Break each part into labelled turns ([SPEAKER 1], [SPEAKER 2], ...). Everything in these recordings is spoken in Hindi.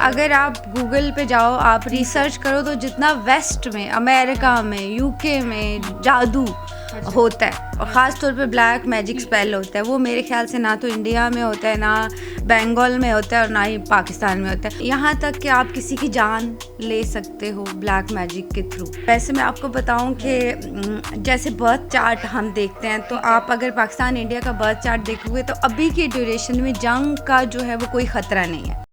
[SPEAKER 1] अगर आप गूगल पे जाओ, आप रिसर्च करो तो जितना वेस्ट में, अमेरिका में, यूके में जादू होता है और ख़ास तौर पे ब्लैक मैजिक स्पेल होता है, वो मेरे ख्याल से ना तो इंडिया में होता है, ना बंगाल में होता है और ना ही पाकिस्तान में होता है। यहाँ तक कि आप किसी की जान ले सकते हो ब्लैक मैजिक के थ्रू। वैसे मैं आपको बताऊँ कि जैसे बर्थ चार्ट हम देखते हैं, तो आप अगर पाकिस्तान इंडिया का बर्थ चार्ट देखोगे तो अभी की ड्यूरेशन में जंग का जो है वो कोई ख़तरा नहीं है।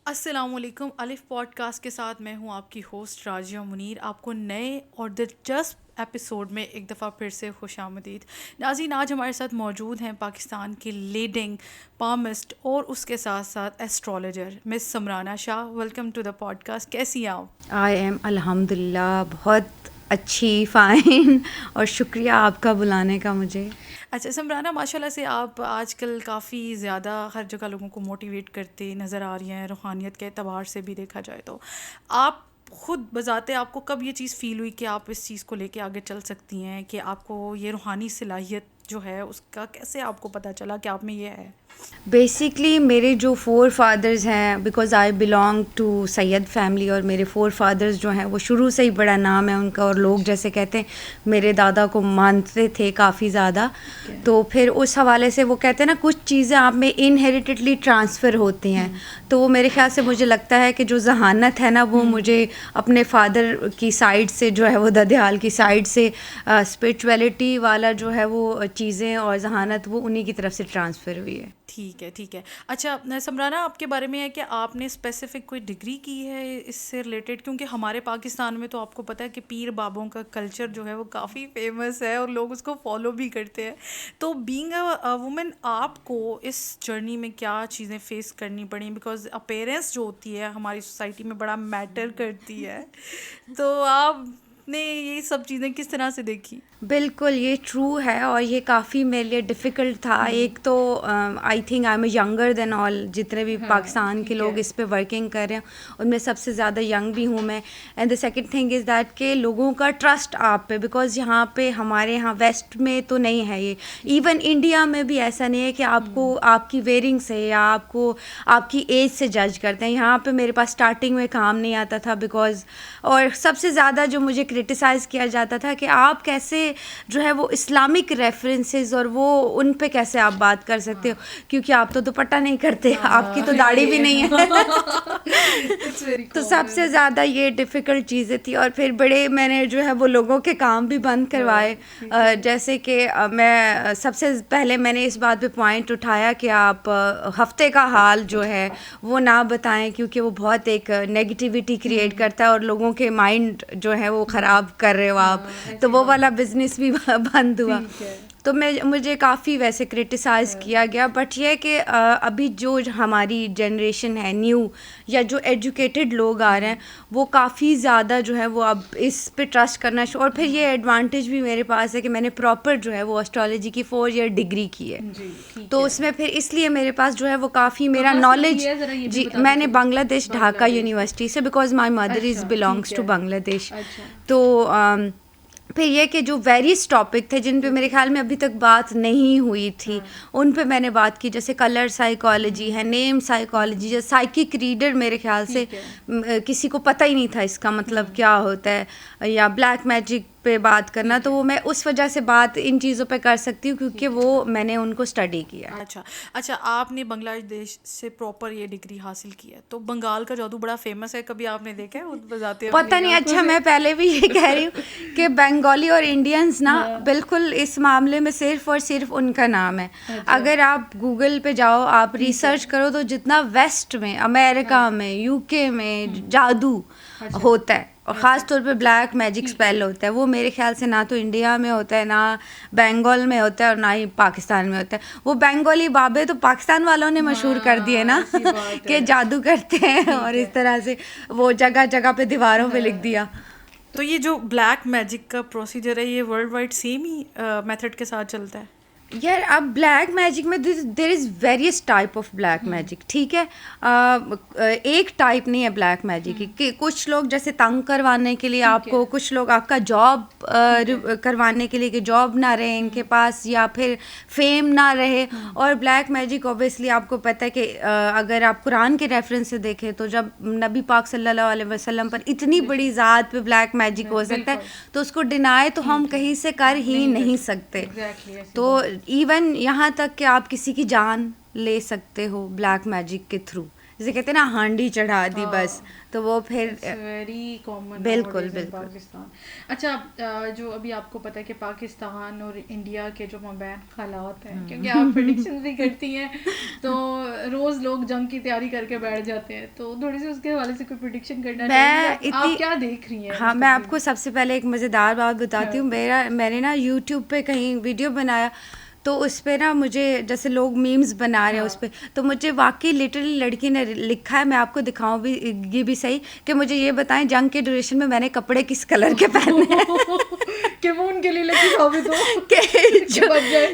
[SPEAKER 2] अस्सलामुअलैकुम। अलिफ पॉडकास्ट के साथ मैं हूं आपकी होस्ट राजिया मुनीर। आपको नए और दिलचस्प एपिसोड में एक दफ़ा फिर से खुशामदीद। नाज़रीन, आज हमारे साथ मौजूद हैं पाकिस्तान की लीडिंग पामिस्ट और उसके साथ साथ astrologer miss Samrana Shah. Welcome to the podcast. कैसी हैं आप?
[SPEAKER 1] आई एम अल्हम्दुलिल्लाह बहुत अच्छी, फ़ाइन, और शुक्रिया आपका बुलाने का मुझे।
[SPEAKER 2] अच्छा समराना, माशाल्लाह से आप आजकल काफ़ी ज़्यादा हर जगह लोगों को मोटिवेट करते नज़र आ रही हैं, रूहानियत के एतबार से भी देखा जाए तो। आप खुद बजाते आपको कब ये चीज़ फ़ील हुई कि आप इस चीज़ को लेके आगे चल सकती हैं, कि आपको ये रूहानी सलाहियत जो है उसका कैसे आपको पता चला कि आप में ये है?
[SPEAKER 1] बेसिकली मेरे जो फोर फादर्स हैं, because I belong to Syed family, और मेरे फोर फादर्स जो हैं वो शुरू से ही बड़ा नाम है उनका, और लोग जैसे कहते हैं मेरे दादा को मानते थे काफ़ी ज़्यादा। तो फिर उस हवाले से वो कहते हैं ना, कुछ चीज़ें आप में इनहेरिटेडली ट्रांसफ़र होती हैं। तो वो मेरे ख्याल से मुझे लगता है कि जो जहानत है ना, वो मुझे अपने फादर की साइड से जो है वो ददियाल की साइड से स्पिरिचुअलिटी वाला जो है वो चीज़ें और जहानत वो उन्हीं की तरफ से ट्रांसफ़र हुई है।
[SPEAKER 2] ठीक है, ठीक है। अच्छा समराना, आपके बारे में है कि आपने स्पेसिफिक कोई डिग्री की है इससे रिलेटेड? क्योंकि हमारे पाकिस्तान में तो आपको पता है कि पीर बाबों का कल्चर जो है वो काफ़ी फेमस है और लोग उसको फॉलो भी करते हैं। तो बीइंग अ वुमेन, आपको इस जर्नी में क्या चीज़ें फेस करनी पड़ी? बिकॉज अपेयरेंस जो होती है हमारी सोसाइटी में बड़ा मैटर करती है। तो आपने ये सब चीज़ें किस तरह से देखी?
[SPEAKER 1] बिल्कुल, ये ट्रू है और ये काफ़ी मेरे लिए डिफ़िकल्ट था। एक तो I think I am younger than all, जितने भी पाकिस्तान के लोग इस पे वर्किंग कर रहे हैं उनमें सबसे ज़्यादा यंग भी हूँ मैं। And the second thing is that के लोगों का ट्रस्ट आप पे, बिकॉज़ यहाँ पे हमारे यहाँ वेस्ट में तो नहीं है ये, इवन इंडिया में भी ऐसा नहीं है कि आपको आपकी वेयरिंग से या आपको आपकी एज से जज करते हैं। यहाँ पे मेरे पास स्टार्टिंग में काम नहीं आता था बिकॉज़, और सबसे ज़्यादा जो मुझे क्रिटिसाइज़ किया जाता था कि आप कैसे जो है वो इस्लामिक रेफरेंसेस और वो उन पे कैसे आप बात कर सकते हो, क्योंकि आप तो दुपट्टा नहीं करते, आपकी तो दाढ़ी भी नहीं है। तो सबसे ज़्यादा ये डिफ़िकल्ट चीज़ें थी। और फिर बड़े मैंने जो है वो लोगों के काम भी बंद करवाए, जैसे कि मैं सबसे पहले मैंने इस बात पे पॉइंट उठाया कि आप हफ्ते का हाल जो है वो ना बताएं, क्योंकि वो बहुत एक नेगेटिविटी क्रिएट करता है और लोगों के माइंड जो है वो ख़राब कर रहे हो आप। तो वो वाला बिजनेस भी बंद हुआ। तो मुझे काफ़ी वैसे क्रिटिसाइज़ किया गया। बट ये कि अभी जो हमारी जनरेशन है न्यू, या जो एजुकेटेड लोग आ रहे हैं, वो काफ़ी ज़्यादा जो है वो अब इस पे ट्रस्ट करना और फिर ये एडवांटेज भी मेरे पास है कि मैंने प्रॉपर जो है वो एस्ट्रोलॉजी की 4 ईयर डिग्री की है। तो उसमें फिर इसलिए मेरे पास जो है वो काफ़ी मेरा नॉलेज, जी मैंने बांग्लादेश ढाका यूनिवर्सिटी से, because my mother is belongs to Bangladesh. तो फिर ये कि जो वेरियस टॉपिक थे जिन पे मेरे ख्याल में अभी तक बात नहीं हुई थी, उन पे मैंने बात की, जैसे कलर साइकोलॉजी है, नेम साइकोलॉजी, जैसे साइकिक रीडर मेरे ख्याल से किसी को पता ही नहीं था इसका मतलब क्या होता है, या ब्लैक मैजिक पे बात करना। तो वो मैं उस वजह से बात इन चीज़ों पे कर सकती हूँ क्योंकि वो मैंने उनको स्टडी किया।
[SPEAKER 2] अच्छा, आपने बांग्लादेश से प्रॉपर ये डिग्री हासिल की है, तो बंगाल का जादू बड़ा फेमस है, कभी आपने देखा है वो बजाते हैं?
[SPEAKER 1] पता नहीं। अच्छा, मैं पहले भी ये कह रही हूँ कि बंगाली और इंडियंस ना बिल्कुल इस मामले में सिर्फ और सिर्फ उनका नाम है। अगर आप गूगल पे जाओ, आप रिसर्च करो तो जितना वेस्ट में, अमेरिका में, यूके में जादू होता है और ख़ास तौर पे ब्लैक मैजिक स्पेल होता है, वो मेरे ख्याल से ना तो इंडिया में होता है, ना बंगाल में होता है और ना ही पाकिस्तान में होता है। वो बंगाली बाबे तो पाकिस्तान वालों ने मशहूर कर दिए ना कि जादू करते हैं, और इस तरह से वो जगह जगह पे दीवारों पे लिख दिया।
[SPEAKER 2] तो ये जो ब्लैक मैजिक का प्रोसीजर है, ये वर्ल्ड वाइड सेम ही मेथड के साथ चलता है?
[SPEAKER 1] यार अब ब्लैक मैजिक में there is various type of black magic, ठीक है। एक टाइप नहीं है ब्लैक मैजिक कि कुछ लोग जैसे तंग करवाने के लिए आपको, कुछ लोग आपका जॉब करवाने के लिए कि जॉब ना रहे इनके पास या फिर फेम ना रहे। और ब्लैक मैजिक ऑब्वियसली आपको पता है कि अगर आप कुरान के रेफरेंस से देखें तो जब नबी पाक सल्लल्लाहु अलैहि वसल्लम पर इतनी बड़ी ज़ात पे ब्लैक मैजिक हो सकता है तो उसको डिनाई तो हम कहीं से कर ही नहीं सकते। तो इवन यहाँ तक कि आप किसी की जान ले सकते हो ब्लैक मैजिक के थ्रू, जैसे कहते हैं ना हांडी चढ़ा दी बस, तो वो फिर
[SPEAKER 2] वेरी कॉमन
[SPEAKER 1] बिल्कुल
[SPEAKER 2] इन
[SPEAKER 1] बिल्कुल।
[SPEAKER 2] पाकिस्तान। अच्छा, जो अभी आपको पता है कि पाकिस्तान और इंडिया के जो मबैन हालात हैं, क्योंकि आप प्रेडिक्शन भी करती हैं तो रोज लोग जंग की तैयारी करके बैठ जाते हैं, तो थोड़ी सी उसके हवाले से कोई प्रेडिक्शन करना चाहिए। आप क्या देख रही हैं?
[SPEAKER 1] हाँ, मैं आपको सबसे पहले एक मज़ेदार बात बताती हूँ। मैंने ना यूट्यूब पे कहीं वीडियो बनाया तो उस पे ना मुझे जैसे लोग मीम्स बना रहे हैं उस पे, तो मुझे वाकई लिटरली लड़की ने लिखा है, मैं आपको दिखाऊं भी ये भी सही, कि मुझे ये बताएं जंग के ड्यूरेशन में मैंने कपड़े किस कलर के पहने हैं
[SPEAKER 2] कि वो उनके लिए लकी साबित हो
[SPEAKER 1] कि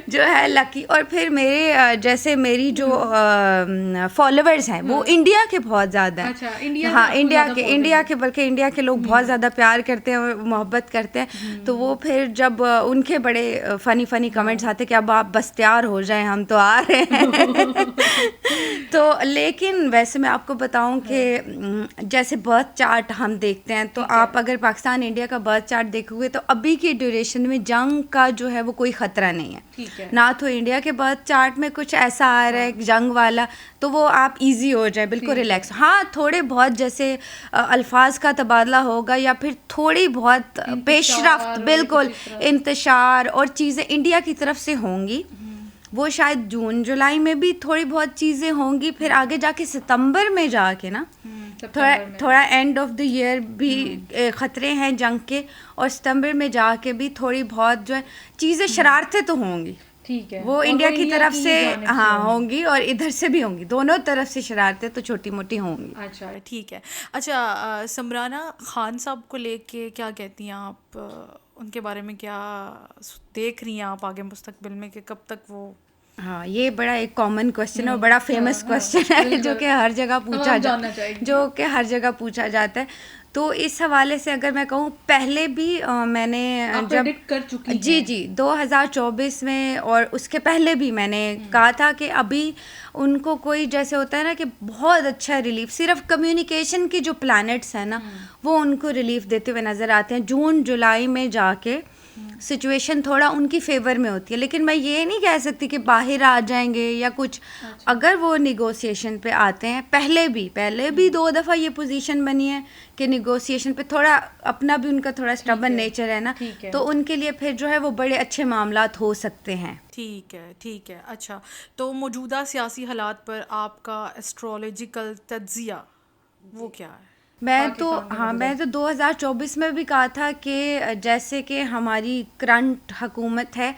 [SPEAKER 1] जो है लकी। और फिर मेरे जैसे मेरी जो फॉलोअर्स हैं वो इंडिया के बहुत ज़्यादा हैं।
[SPEAKER 2] अच्छा, इंडिया
[SPEAKER 1] हाँ, इंडिया के बल्कि इंडिया के लोग बहुत ज़्यादा प्यार करते हैं, मोहब्बत करते हैं। तो वो फिर जब उनके बड़े फ़नी कमेंट्स आते कि अब आप बस तैयार हो जाएं हम तो आ रहे हैं तो लेकिन वैसे मैं आपको बताऊं कि जैसे बर्थ चार्ट हम देखते हैं तो आप अगर पाकिस्तान इंडिया का बर्थ चार्ट देखोगे तो अभी की ड्यूरेशन में जंग का जो है वो कोई ख़तरा नहीं है।
[SPEAKER 2] ठीक है।
[SPEAKER 1] ना तो इंडिया के बर्थ चार्ट में कुछ ऐसा आ रहा है जंग वाला, तो वो आप इजी हो जाए, बिल्कुल रिलैक्स। हाँ, थोड़े बहुत जैसे अल्फाज का तबादला होगा या फिर थोड़ी बहुत पेशरफ्त, बिल्कुल इंतशार और चीज़ें इंडिया की तरफ से होंगी, वो शायद जून जुलाई में भी थोड़ी बहुत चीज़ें होंगी। फिर आगे जाके सितंबर में जाके ना थोड़ा एंड ऑफ द ईयर भी ख़तरे हैं जंग के, और सितंबर में जाके भी थोड़ी बहुत जो है चीज़ें शरारतें तो होंगी।
[SPEAKER 2] ठीक है,
[SPEAKER 1] वो इंडिया की तरफ से हाँ होंगी और इधर से भी होंगी, दोनों तरफ से शरारतें तो छोटी मोटी होंगी।
[SPEAKER 2] अच्छा, ठीक है। अच्छा, समराना खान साहब को लेके क्या कहती हैं आप? उनके बारे में क्या देख रही हैं आप आगे मुस्तकबिल में कि कब तक वो?
[SPEAKER 1] हाँ, ये बड़ा एक कॉमन क्वेश्चन है और बड़ा फेमस क्वेश्चन है जो कि हर जगह पूछा जाता है। तो इस हवाले से अगर मैं कहूँ, पहले भी मैंने जब
[SPEAKER 2] कर चुकी
[SPEAKER 1] जी 2024 में और उसके पहले भी मैंने कहा था कि अभी उनको कोई जैसे होता है ना कि बहुत अच्छा रिलीफ, सिर्फ कम्युनिकेशन की जो प्लैनेट्स हैं ना वो उनको रिलीफ देते हुए नज़र आते हैं। जून जुलाई में जाके सिचुएशन थोड़ा उनकी फेवर में होती है, लेकिन मैं ये नहीं कह सकती कि बाहर आ जाएंगे या कुछ। अगर वो निगोशिएशन पे आते हैं, पहले भी 2 दफ़ा ये पोजीशन बनी है कि निगोशिएशन पे थोड़ा अपना भी उनका थोड़ा स्टबन नेचर है ना, तो उनके लिए फिर जो है वो बड़े अच्छे मामलात हो सकते हैं।
[SPEAKER 2] ठीक है। अच्छा, तो मौजूदा सियासी हालात पर आपका एस्ट्रोलॉजिकल तज्जिया वो क्या है?
[SPEAKER 1] मैं तो 2024 में भी कहा था कि जैसे कि हमारी करंट हुकूमत है,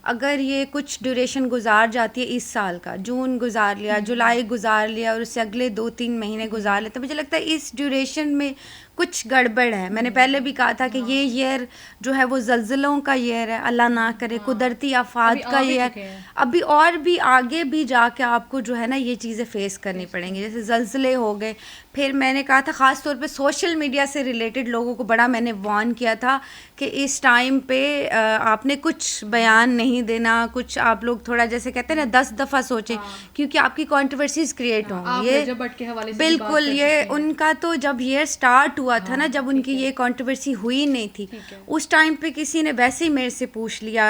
[SPEAKER 1] अगर ये कुछ ड्यूरेशन गुजार जाती है, इस साल का जून गुजार लिया, जुलाई गुजार लिया और उससे अगले 2-3 महीने गुजार लेते, मुझे लगता है इस ड्यूरेशन में कुछ गड़बड़ है। मैंने पहले भी कहा था कि ये ईयर जो है वो ज़लज़लों का ईयर है, अल्लाह ना करे, कुदरती आफात का ईयर। अभी और भी आगे भी जाके आपको जो है ना ये चीज़ें फेस करनी पड़ेंगी, जैसे ज़लज़ले हो गए। फिर मैंने कहा था ख़ास तौर पे सोशल मीडिया से रिलेटेड लोगों को बड़ा मैंने वार्न किया था कि इस टाइम पे आपने कुछ बयान नहीं देना, कुछ आप लोग थोड़ा जैसे कहते हैं ना 10 दफ़ा सोचें, क्योंकि आपकी कंट्रोवर्सीज क्रिएट होंगी। ये बिल्कुल, ये उनका तो जब ईयर स्टार्ट हुआ था ना, जब उनकी ये कंट्रोवर्सी हुई नहीं थी, उस टाइम पे किसी ने वैसे ही मेरे से पूछ लिया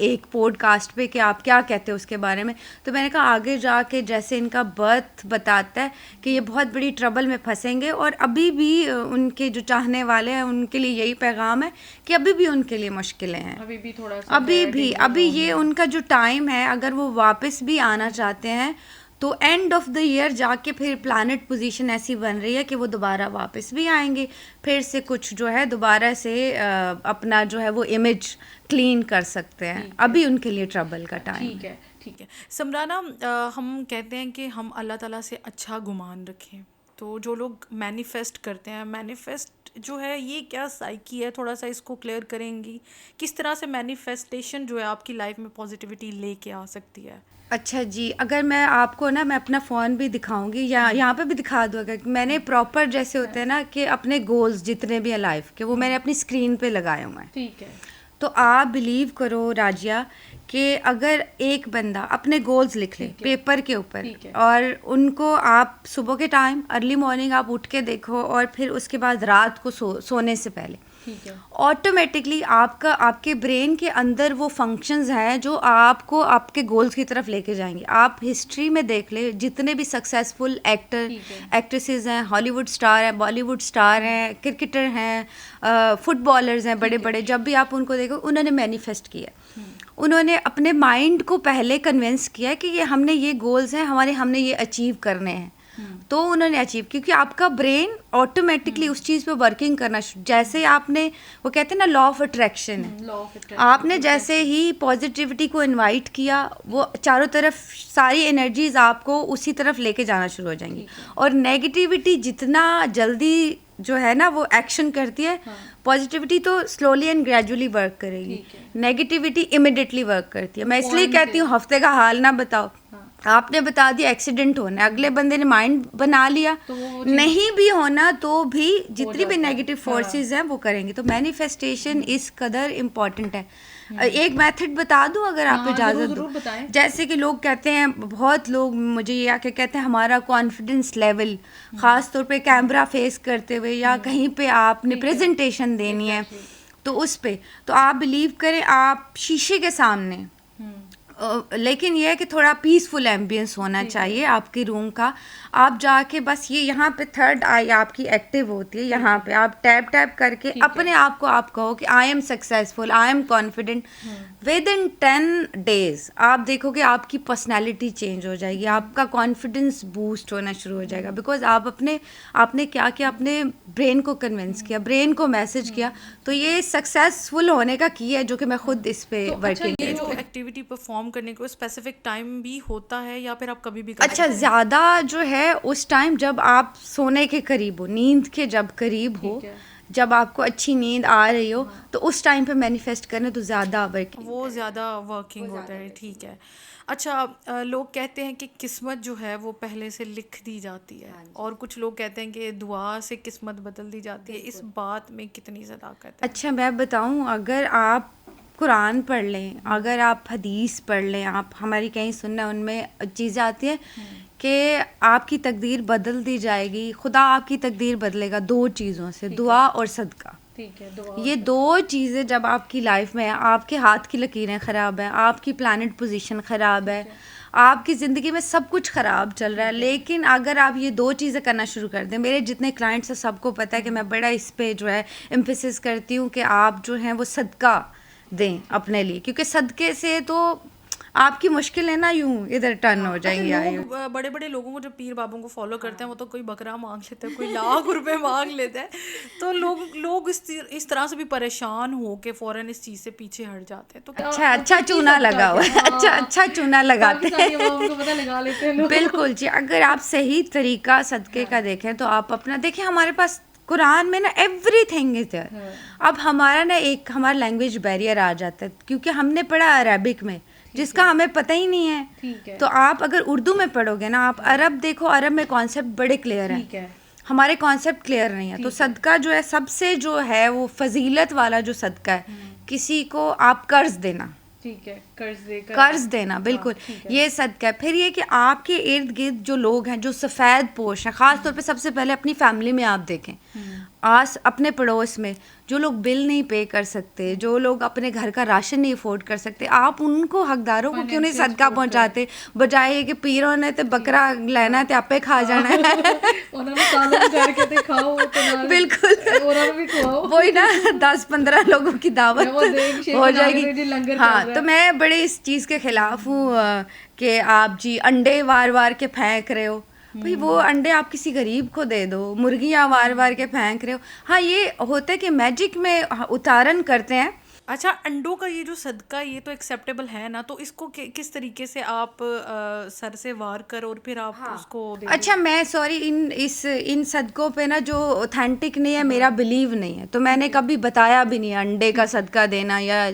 [SPEAKER 1] एक पॉडकास्ट पे कि आप क्या कहते हो उसके बारे में। तो मैंने कहा आगे जाके जैसे इनका बर्थ बताता है कि ये बहुत बड़ी ट्रबल में फंसेंगे, और अभी भी उनके जो चाहने वाले हैं उनके लिए यही पैगाम है कि अभी भी उनके लिए मुश्किलें हैं, अभी ये उनका जो टाइम है, अगर वो वापस भी आना चाहते हैं तो एंड ऑफ द ईयर जाके फिर प्लैनेट पोजीशन ऐसी बन रही है कि वो दोबारा वापस भी आएंगे, फिर से कुछ जो है दोबारा से अपना जो है वो इमेज क्लीन कर सकते हैं। अभी उनके लिए ट्रबल का टाइम
[SPEAKER 2] ठीक है। समराना, हम कहते हैं कि हम अल्लाह ताला से अच्छा गुमान रखें, तो जो लोग मैनिफेस्ट करते हैं, मैनिफेस्ट जो है ये क्या साइकी है, थोड़ा सा इसको क्लियर करेंगी? किस तरह से मैनिफेस्टेशन जो है आपकी लाइफ में पॉजिटिविटी लेके आ सकती है?
[SPEAKER 1] अच्छा जी, अगर मैं आपको ना मैं अपना फ़ोन भी दिखाऊंगी या यहाँ पे भी दिखा दूँ, अगर मैंने प्रॉपर जैसे होते हैं ना कि अपने गोल्स जितने भी हैं लाइफ के, वो मैंने अपनी स्क्रीन पे लगाए हुए हैं।
[SPEAKER 2] ठीक है।
[SPEAKER 1] तो आप बिलीव करो राजिया कि अगर एक बंदा अपने गोल्स लिख ले
[SPEAKER 2] ठीक है।
[SPEAKER 1] पेपर के ऊपर
[SPEAKER 2] ठीक है।
[SPEAKER 1] और उनको आप सुबह के टाइम अर्ली मॉर्निंग आप उठ के देखो और फिर उसके बाद रात को सोने से पहले
[SPEAKER 2] ठीक है।
[SPEAKER 1] ऑटोमेटिकली आपका आपके ब्रेन के अंदर वो फंक्शंस हैं जो आपको आपके गोल्स की तरफ लेके जाएंगे। आप हिस्ट्री में देख ले, जितने भी सक्सेसफुल एक्टर
[SPEAKER 2] ठीक है।
[SPEAKER 1] एक्ट्रेसेस हैं, हॉलीवुड स्टार हैं, बॉलीवुड स्टार हैं, क्रिकेटर हैं, फुटबॉलर्स हैं बड़े बड़े, जब भी आप उनको देखो उन्होंने मैनिफेस्ट किया। उन्होंने अपने माइंड को पहले कन्विंस किया कि ये हमने ये गोल्स हैं हमारे, हमने ये अचीव करने हैं। तो उन्होंने अचीव, क्योंकि आपका ब्रेन ऑटोमेटिकली उस चीज़ पे वर्किंग करना जैसे आपने, वो कहते हैं ना लॉ ऑफ अट्रैक्शन है,
[SPEAKER 2] लॉ ऑफ अट्रैक्शन।
[SPEAKER 1] आपने जैसे ही पॉजिटिविटी को इनवाइट किया, वो चारों तरफ सारी एनर्जीज आपको उसी तरफ लेके जाना शुरू हो जाएंगी। और नेगेटिविटी जितना जल्दी जो है ना वो एक्शन करती है, पॉजिटिविटी तो स्लोली एंड ग्रेजुअली वर्क करेगी, नेगेटिविटी इमिडिएटली वर्क करती है। मैं इसलिए कहती हूँ हफ्ते का हाल ना बताओ, आपने बता दिया एक्सीडेंट होना है, अगले बंदे ने माइंड बना लिया,
[SPEAKER 2] तो
[SPEAKER 1] नहीं भी होना तो भी जितनी भी नेगेटिव फोर्सेस हैं वो करेंगे। तो मैनिफेस्टेशन इस कदर इम्पॉर्टेंट है। एक मेथड बता दूं अगर आप इजाज़त दो। जैसे कि लोग कहते हैं, बहुत लोग मुझे ये आके कहते हैं हमारा कॉन्फिडेंस लेवल, ख़ास तौर पे कैमरा फेस करते हुए या कहीं पे आपने प्रेजेंटेशन देनी है तो उस पे, तो आप बिलीव करें आप शीशे के सामने, लेकिन ये है कि थोड़ा पीसफुल एम्बियंस होना चाहिए आपके रूम का। आप जाके बस ये यहाँ पे थर्ड आई आपकी एक्टिव होती है, यहाँ पे आप टैप टैप करके अपने आप को आप कहो कि I am successful, I am confident. With in 10 days आप देखोगे आपकी पर्सनैलिटी चेंज हो जाएगी, आपका कॉन्फिडेंस बूस्ट होना शुरू हो जाएगा। बिकॉज आप आपने क्या किया, अपने ब्रेन को कन्विंस किया, ब्रेन को मैसेज किया। तो ये सक्सेसफुल होने का की है जो कि मैं खुद इस पे वर्किंग।
[SPEAKER 2] ये जो एक्टिविटी परफॉर्म करने को स्पेसिफिक टाइम भी होता है या फिर आप कभी भी
[SPEAKER 1] अच्छा, ज़्यादा जो है उस टाइम जब आप सोने के करीब हो, नींद के जब करीब हो, जब आपको अच्छी नींद आ रही हो, तो उस टाइम पे मैनिफेस्ट करने तो ज़्यादा
[SPEAKER 2] वर्किंग होता है। ठीक है। अच्छा, लोग कहते हैं कि किस्मत जो है वो पहले से लिख दी जाती है, और कुछ लोग कहते हैं कि दुआ से किस्मत बदल दी जाती है। इस बात में कितनी सदाकत है?
[SPEAKER 1] अच्छा, मैं बताऊं, अगर आप कुरान पढ़ लें, अगर आप हदीस पढ़ लें, आप हमारी कहीं सुनना, उनमें चीज़ें आती हैं कि आपकी तकदीर बदल दी जाएगी, खुदा आपकी तकदीर बदलेगा 2 चीज़ों से, दुआ और सदका।
[SPEAKER 2] ठीक है।
[SPEAKER 1] ये 2 चीज़ें जब आपकी लाइफ में है, आपके हाथ की लकीरें ख़राब हैं, आपकी प्लानट पोजीशन ख़राब है, आपकी ज़िंदगी में सब कुछ ख़राब चल रहा है, लेकिन अगर आप ये 2 चीज़ें करना शुरू कर दें, मेरे जितने क्लाइंट्स हैं सबको पता है कि मैं बड़ा इस पे जो है एम्फेसिस करती हूँ कि आप जो हैं वो सदका दें अपने लिए, क्योंकि सदके से तो आपकी मुश्किलें ना यूं इधर टर्न हो जाएंगी।
[SPEAKER 2] लोग बड़े बड़े लोगों को जो पीर बाबों को फॉलो करते हैं वो तो कोई बकरा मांग लेता है, कोई लाख रुपए मांग लेता है, तो लोग इस तरह से भी परेशान हो के फौरन इस चीज़ से पीछे हट जाते हैं। तो
[SPEAKER 1] अच्छा चूना लगा हुआ है, अच्छा चूना लगाते हैं। बिल्कुल जी, अगर आप सही तरीका सदके का देखें तो आप अपना देखें, हमारे पास कुरान में ना एवरीथिंग इज देयर। अब हमारा ना एक हमारा लैंग्वेज बैरियर आ जाता है, क्योंकि हमने पढ़ा अरबिक में, जिसका हमें पता ही नहीं है। तो आप अगर उर्दू में पढ़ोगे ना, आप अरब देखो, अरब में कॉन्सेप्ट बड़े क्लियर हैं, हमारे कॉन्सेप्ट क्लियर नहीं है। तो सदका जो है सबसे जो है वो फजीलत वाला जो सदका है, किसी को आप कर्ज देना,
[SPEAKER 2] ठीक है,
[SPEAKER 1] कर्ज देना, बिल्कुल ये सदका है। फिर ये कि आपके इर्द गिर्द जो लोग हैं जो सफ़ेद पोश हैं, ख़ास तौर पे सबसे पहले अपनी फैमिली में आप देखें, अपने पड़ोस में जो लोग बिल नहीं पे कर सकते, जो लोग अपने घर का राशन नहीं अफोर्ड कर सकते, आप उनको हकदारों को क्यों नहीं सदका पहुंचाते, बजाय कि पीरों ने तो बकरा लेना ते आपे खा जाना है। बिल्कुल, वही ना 10-15 लोगों की दावत हो जाएगी। हाँ, तो मैं बड़े इस चीज़ के खिलाफ हूँ कि आप जी अंडे वार के फेंक रहे हो, भाई वो अंडे आप किसी गरीब को दे दो, मुर्गियाँ वार के फेंक रहे हो। हाँ, ये होता है कि मैजिक में उतारन करते हैं,
[SPEAKER 2] अच्छा, अंडों का ये जो सदका, ये तो एक्सेप्टेबल है ना, तो इसको किस तरीके से आप सर से वार कर और फिर आप
[SPEAKER 1] हाँ
[SPEAKER 2] उसको दे दो?
[SPEAKER 1] अच्छा, मैं सॉरी, इन सदकों पे ना जो ऑथेंटिक नहीं है, मेरा बिलीव नहीं है, तो मैंने कभी बताया भी नहीं अंडे का सदका देना या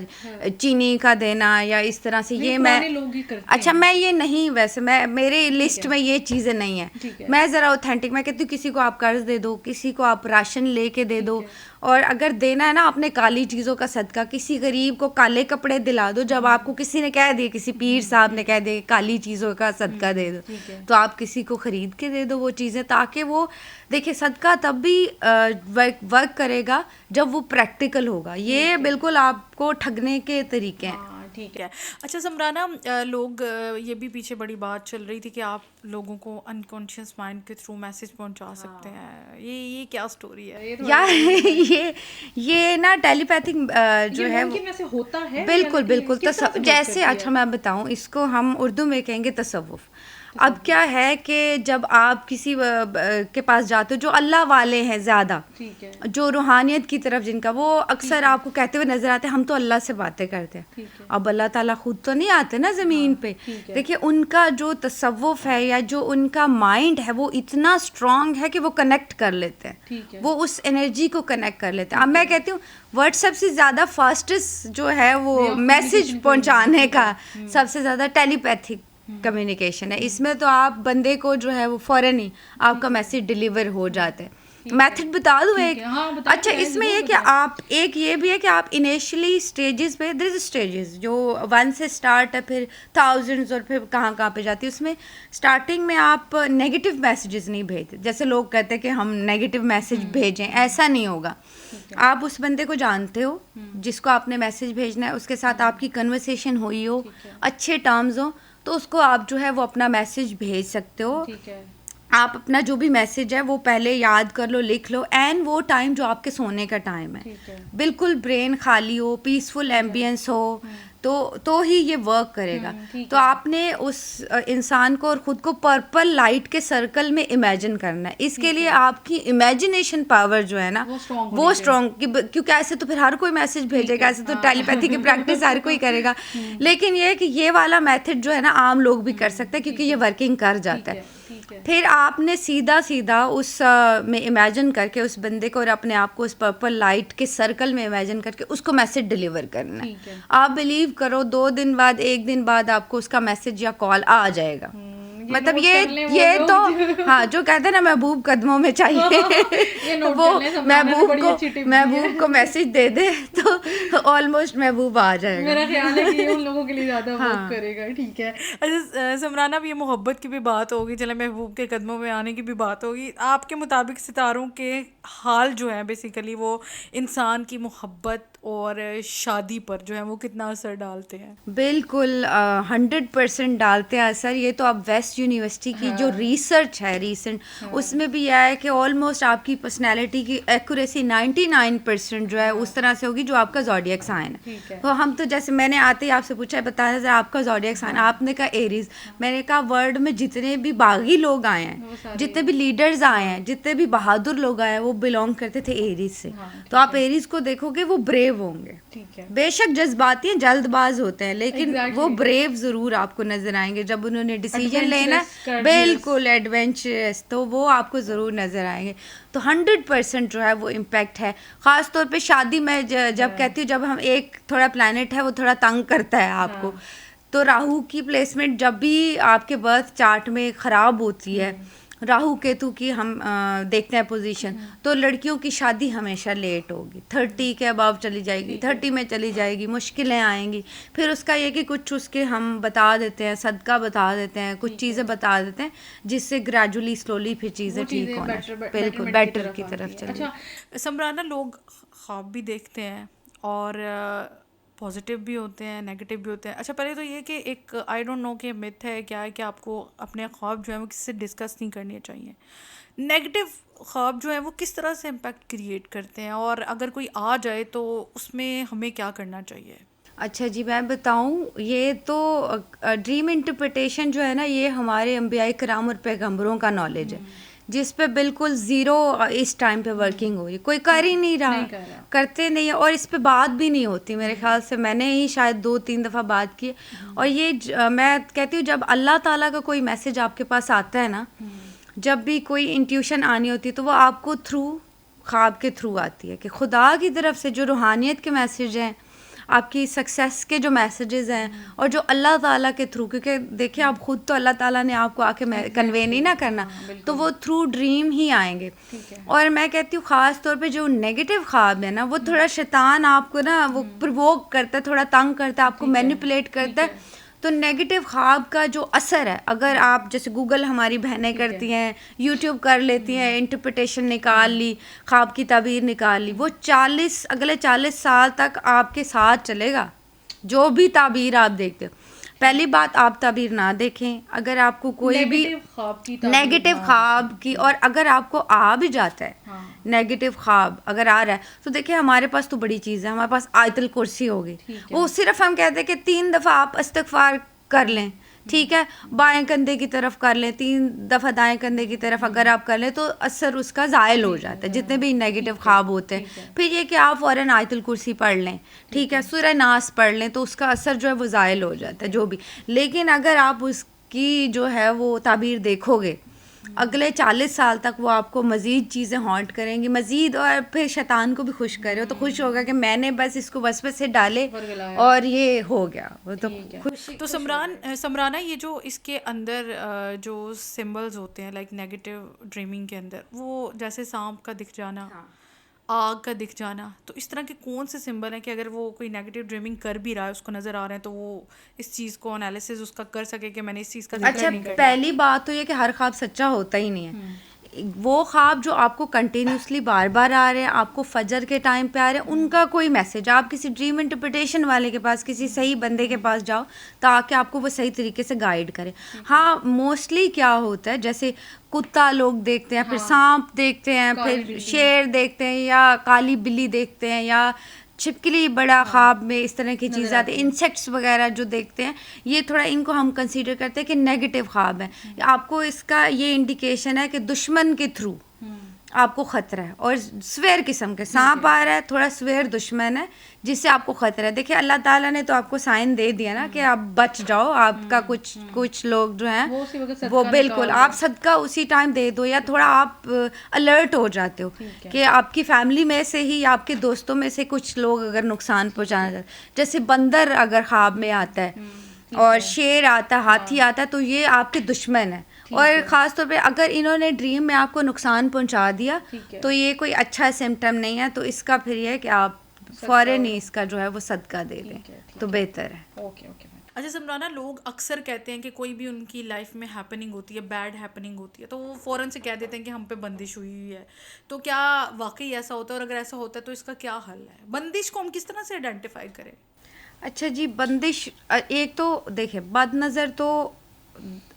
[SPEAKER 1] चीनी का देना या इस तरह से।
[SPEAKER 2] नहीं,
[SPEAKER 1] ये मैं
[SPEAKER 2] पुराने लोग ही करते
[SPEAKER 1] अच्छा,
[SPEAKER 2] हैं।
[SPEAKER 1] मैं ये नहीं, वैसे मैं मेरे लिस्ट में ये चीज़ें नहीं है।
[SPEAKER 2] ठीक है।
[SPEAKER 1] मैं ज़रा ऑथेंटिक, मैं कहती हूँ किसी को आप कर्ज दे दो, किसी को आप राशन लेके दे दो, और अगर देना है ना अपने काली चीज़ों का सदका, किसी गरीब को काले कपड़े दिला दो। जब आपको किसी ने कह दिया, किसी पीर साहब ने कह दिया काली चीज़ों का सदका दे दो,
[SPEAKER 2] ठीक है।
[SPEAKER 1] तो आप किसी को खरीद के दे दो वो चीज़ें, ताकि वो देखिए सदका तब भी वर्क करेगा जब वो प्रैक्टिकल होगा। ये बिल्कुल आपको ठगने के तरीके हैं।
[SPEAKER 2] हाँ ठीक है। अच्छा समराना, लोग ये भी पीछे बड़ी बात चल रही थी कि आप लोगों को अनकॉन्शियस माइंड के थ्रू मैसेज पहुंचा सकते हैं। ये क्या स्टोरी है? ये थोड़ा
[SPEAKER 1] यार ये ना टेलीपैथिक जो
[SPEAKER 2] ये
[SPEAKER 1] है
[SPEAKER 2] मुमकिन वैसे होता है,
[SPEAKER 1] बिल्कुल
[SPEAKER 2] यानी कि
[SPEAKER 1] बिल्कुल
[SPEAKER 2] किस तरह से वर्क
[SPEAKER 1] जैसे
[SPEAKER 2] करती
[SPEAKER 1] अच्छा
[SPEAKER 2] है?
[SPEAKER 1] मैं बताऊं, इसको हम उर्दू में कहेंगे तसव्वुफ। अब क्या है कि जब आप किसी के पास जाते हो जो अल्लाह वाले हैं ज़्यादा,
[SPEAKER 2] ठीक है।
[SPEAKER 1] जो रूहानियत की तरफ जिनका, वो अक्सर आपको कहते हुए नजर आते हैं हम तो अल्लाह से बातें करते हैं।
[SPEAKER 2] ठीक है।
[SPEAKER 1] अब अल्लाह ताला खुद तो नहीं आते ना ज़मीन पे।
[SPEAKER 2] ठीक है।
[SPEAKER 1] देखिए उनका जो तसव्वुफ है या जो उनका माइंड है वो इतना स्ट्रांग है कि वो कनेक्ट कर लेते हैं,
[SPEAKER 2] ठीक है।
[SPEAKER 1] वो उस एनर्जी को कनेक्ट कर लेते हैं। अब मैं कहती हूँ व्हाट्सएप से ज़्यादा फास्टेस्ट जो है वो मैसेज पहुंचाने का सबसे ज़्यादा टेलीपैथिक कम्युनिकेशन है। इसमें तो आप बंदे को जो है वो फ़ौरन ही आपका मैसेज डिलीवर हो जाता है। मेथड बता दूँ एक?
[SPEAKER 2] हाँ, बताएं,
[SPEAKER 1] अच्छा,
[SPEAKER 2] बताएं,
[SPEAKER 1] इसमें
[SPEAKER 2] ज़रूर
[SPEAKER 1] ये कि
[SPEAKER 2] बताएं।
[SPEAKER 1] आप एक ये भी है कि आप इनिशियली स्टेजेस पे, देयर इज स्टेजेस जो 1 से स्टार्ट है, फिर थाउजेंड्स और फिर कहाँ कहाँ पे जाती है। उसमें स्टार्टिंग में आप नेगेटिव मैसेजेस नहीं भेजते। जैसे लोग कहते हैं कि हम नेगेटिव मैसेज भेजें, ऐसा नहीं होगा। आप उस बंदे को जानते हो जिसको आपने मैसेज भेजना है, उसके साथ आपकी कन्वर्सेशन हुई हो, अच्छे टर्म्स हो, तो उसको आप जो है वो अपना मैसेज भेज सकते हो।
[SPEAKER 2] ठीक है।
[SPEAKER 1] आप अपना जो भी मैसेज है वो पहले याद कर लो, लिख लो, एंड वो टाइम जो आपके सोने का टाइम है,
[SPEAKER 2] ठीक है।
[SPEAKER 1] बिल्कुल ब्रेन खाली हो, पीसफुल एम्बियंस हो, तो ही ये वर्क करेगा।
[SPEAKER 2] ठीक
[SPEAKER 1] तो आपने उस इंसान को और ख़ुद को पर्पल लाइट के सर्कल में इमेजिन करना है। इसके लिए आपकी इमेजिनेशन पावर जो है ना वो स्ट्रॉन्ग, क्योंकि ऐसे तो फिर हर कोई मैसेज भेजेगा, ऐसे तो टेलीपैथी की प्रैक्टिस हर कोई करेगा। लेकिन ये है कि ये वाला मेथड जो है ना आम लोग भी कर सकते हैं, क्योंकि ये वर्किंग कर जाता है। फिर आपने सीधा सीधा उस में इमेजिन करके उस बंदे को और अपने आप को उस पर्पल लाइट के सर्कल में इमेजिन करके उसको मैसेज डिलीवर करना है। आप बिलीव करो 2 दिन बाद, 1 दिन बाद आपको उसका मैसेज या कॉल आ जाएगा। मतलब ये तो हाँ, जो कहते हैं ना महबूब कदमों में चाहिए वो महबूब को मैसेज दे दे तो ऑलमोस्ट महबूब आ जाएगा।
[SPEAKER 2] मेरा ख्याल है कि ये उन लोगों के लिए ज़्यादा वर्क करेगा। ठीक है। अच्छा समराना, अब ये मोहब्बत की भी बात होगी, चले महबूब के कदमों में आने की भी बात होगी। आपके मुताबिक सितारों के हाल जो है बेसिकली वो इंसान की मोहब्बत और शादी पर जो है वो कितना असर डालते हैं?
[SPEAKER 1] बिल्कुल 100% डालते हैं असर। ये तो अब वेस्ट यूनिवर्सिटी की जो रिसर्च है रिसेंट, उसमें भी यह है कि ऑलमोस्ट आपकी पर्सनैलिटी की एक्यूरेसी 99% जो है उस तरह से होगी जो आपका ज़ोडिएक साइन है। तो हम तो जैसे मैंने आते ही आपसे पूछा बताया जरा आपका ज़ोडिएक साइन, आपने कहा एरीज। मैंने कहा वर्ल्ड में जितने भी बागी लोग आए हैं, जितने भी लीडर्स आए हैं, जितने भी बहादुर लोग आए हैं, वो बिलोंग करते थे एरीज से। तो आप एरीज को देखोगे वो ब्रेव होंगे। बेशक जज्बाती हैं, जल्दबाज होते हैं, लेकिन वो ब्रेव जरूर आपको नजर आएंगे जब उन्होंने डिसीजन लेना, बिल्कुल एडवेंचरस, तो वो आपको जरूर नजर आएंगे। तो 100% जो है वो इम्पैक्ट है। ख़ास तौर पे शादी में जब कहती हूँ, जब हम एक थोड़ा प्लैनेट है वो थोड़ा तंग करता है आपको, तो राहु की प्लेसमेंट जब भी आपके बर्थ चार्ट में ख़राब होती है, राहु केतु की हम देखते हैं पोजीशन, तो लड़कियों की शादी हमेशा लेट होगी, 30 के अबव चली जाएगी, 30 में चली जाएगी, मुश्किलें आएंगी। फिर उसका ये कि कुछ उसके हम बता देते हैं, सदका बता देते हैं, कुछ चीज़ें बता देते हैं, जिससे ग्रेजुअली स्लोली फिर चीज़ें ठीक होना, बिल्कुल बेटर की तरफ चलें।
[SPEAKER 2] अच्छा समराना, लोग ख्वाब भी देखते हैं और पॉजिटिव भी होते हैं, नेगेटिव भी होते हैं। अच्छा पहले तो ये कि एक आई डोंट नो कि मिथ है क्या है कि आपको अपने ख्वाब जो है वो किसी से डिस्कस नहीं करने चाहिए। नेगेटिव ख्वाब जो है वो किस तरह से इम्पैक्ट क्रिएट करते हैं, और अगर कोई आ जाए तो उसमें हमें क्या करना चाहिए?
[SPEAKER 1] अच्छा जी, मैं बताऊं, ये तो ड्रीम इंटरप्रिटेशन जो है ना, ये हमारे अंबिया कराम और पैगंबरों का नॉलेज है जिस पे बिल्कुल ज़ीरो इस टाइम पे वर्किंग हो रही है, कोई कर ही नहीं रहा, करते नहीं है, और इस पे बात भी नहीं होती मेरे ख्याल से। मैंने ही शायद 2-3 दफ़ा बात की। और ये मैं कहती हूँ जब अल्लाह ताला का कोई मैसेज आपके पास आता है ना, जब भी कोई इंट्यूशन आनी होती है तो वो आपको थ्रू ख्वाब के थ्रू आती है, कि खुदा की तरफ से जो रूहानियत के मैसेज हैं, आपकी सक्सेस के जो मैसेजेस हैं, और जो अल्लाह ताला के थ्रू, क्योंकि देखिए आप खुद तो अल्लाह ताला ने आपको आके कन्वे नहीं ना करना, तो वो थ्रू ड्रीम ही आएंगे। और मैं कहती हूँ ख़ास तौर पे जो नेगेटिव ख्वाब है ना, वो थोड़ा शैतान आपको ना वो प्रोवोक करता है, थोड़ा तंग करता है, आपको मैनिपुलेट करता है। तो नेगेटिव ख्वाब का जो असर है, अगर आप जैसे गूगल हमारी बहनें करती हैं, यूट्यूब कर लेती हैं, इंटरप्रिटेशन निकाल ली, ख्वाब की ताबीर निकाल ली, वो अगले 40 साल तक आपके साथ चलेगा। जो भी ताबीर आप देखते हो, पहली बात आप ताबीर ना देखें। अगर आपको कोई भी नेगेटिव ख्वाब की, और अगर आपको आ भी जाता है नेगेटिव ख्वाब अगर आ रहा है, तो देखिए हमारे पास तो बड़ी चीज़ है, हमारे पास आयतुल कुर्सी होगी, वो सिर्फ हम कहते हैं कि 3 दफ़ा आप इस्तिग़फ़ार कर लें, ठीक है, बाएं कंधे की तरफ कर लें, 3 दफ़ा दाएं कंधे की तरफ अगर आप कर लें तो असर उसका ज़ायल हो जाता है, जितने भी नेगेटिव ख्वाब होते हैं। फिर ये कि आप फ़ौरन आयतुल कुर्सी पढ़ लें, ठीक है, सूरह नास पढ़ लें, तो उसका असर जो है वो ज़ायल हो जाता है, जो भी। लेकिन अगर आप उसकी जो है वो ताबीर देखोगे, अगले 40 साल तक वो आपको मज़ीद चीज़ें हॉन्ट करेंगी, मज़ीद, और फिर शैतान को भी खुश करे, तो खुश होगा कि मैंने बस इसको वसवसे से डाले और ये हो गया, वो तो खुश।
[SPEAKER 2] तो समराना, ये जो इसके अंदर जो सिंबल्स होते हैं लाइक नेगेटिव ड्रीमिंग के अंदर, वो जैसे सांप का दिख जाना, आग का दिख जाना, तो इस तरह के कौन से सिंबल हैं कि अगर वो कोई नेगेटिव ड्रीमिंग कर भी रहा है, उसको नज़र आ रहे हैं, तो वो इस चीज़ को एनालिसिस उसका कर सके कि मैंने इस चीज़ का जिक्र नहीं किया।
[SPEAKER 1] पहली बात तो ये कि हर ख्वाब सच्चा होता ही नहीं है। वो ख्वाब जो आपको कंटिन्यूसली बार बार आ रहे हैं, आपको फजर के टाइम पे आ रहे हैं, उनका कोई मैसेज, आप किसी ड्रीम इंटरप्रिटेशन वाले के पास, किसी सही बंदे के पास जाओ ताकि आपको वो सही तरीके से गाइड करे। हाँ, मोस्टली क्या होता है, जैसे कुत्ता लोग देखते हैं, फिर सांप देखते हैं, फिर शेर देखते हैं, या काली बिल्ली देखते हैं, या छिपकली बड़ा ख्वाब में इस तरह की चीज़ें आती हैं, इंसेक्ट्स वगैरह जो देखते हैं, ये थोड़ा इनको हम कंसीडर करते हैं कि नेगेटिव ख्वाब है। आपको इसका ये इंडिकेशन है कि दुश्मन के थ्रू आपको ख़तरा है, और स्वेर किस्म के सांप आ रहा है, थोड़ा स्वेर दुश्मन है जिससे आपको ख़तरा है। देखिए अल्लाह ताला ने तो आपको साइन दे दिया ना कि आप बच जाओ, आपका कुछ लोग जो हैं वो बिल्कुल आप सदका उसी टाइम दे दो, या थोड़ा आप अलर्ट हो जाते हो कि आपकी फैमिली में से ही, आपके दोस्तों में से कुछ लोग अगर नुकसान पहुँचाना चाहते, जैसे बंदर अगर ख्वाब में आता है और शेर आता है, हाथी आता है, तो ये आपके दुश्मन है। और ख़ास तौर पे अगर इन्होंने ड्रीम में आपको नुकसान पहुंचा दिया तो ये कोई अच्छा सिम्टम नहीं है, तो इसका फिर ये है कि आप फ़ौरन ही इसका जो है वो सदका दे दें तो बेहतर है।
[SPEAKER 2] ओके। अच्छा समराना, लोग अक्सर कहते हैं कि कोई भी उनकी लाइफ में हैपनिंग होती है, बैड हैपनिंग होती है, तो वो फ़ौरन से कह देते हैं कि हम पे बंदिश हुई है। तो क्या वाकई ऐसा होता है, और अगर ऐसा होता है तो इसका क्या हल है? बंदिश को हम किस तरह से आइडेंटिफाई करें?
[SPEAKER 1] अच्छा जी, बंदिश, एक तो देखिए बदनज़र तो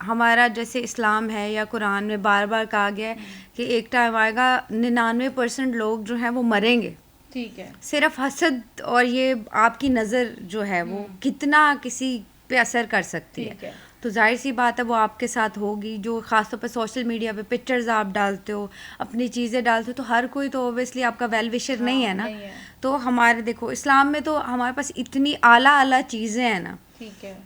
[SPEAKER 1] हमारा जैसे इस्लाम है या कुरान में बार बार कहा गया है कि एक टाइम आएगा 99% लोग जो हैं वो मरेंगे,
[SPEAKER 2] ठीक है,
[SPEAKER 1] सिर्फ हसद और ये आपकी नज़र जो है वो कितना किसी पे असर कर सकती है। तो जाहिर सी बात है वो आपके साथ होगी। जो ख़ासतौर पर सोशल मीडिया पे पिक्चर्स आप डालते हो, अपनी चीज़ें डालते हो, तो हर कोई तो ओबियसली आपका वेल विशर नहीं है ना। तो हमारे देखो इस्लाम में तो हमारे पास इतनी आला चीज़ें हैं ना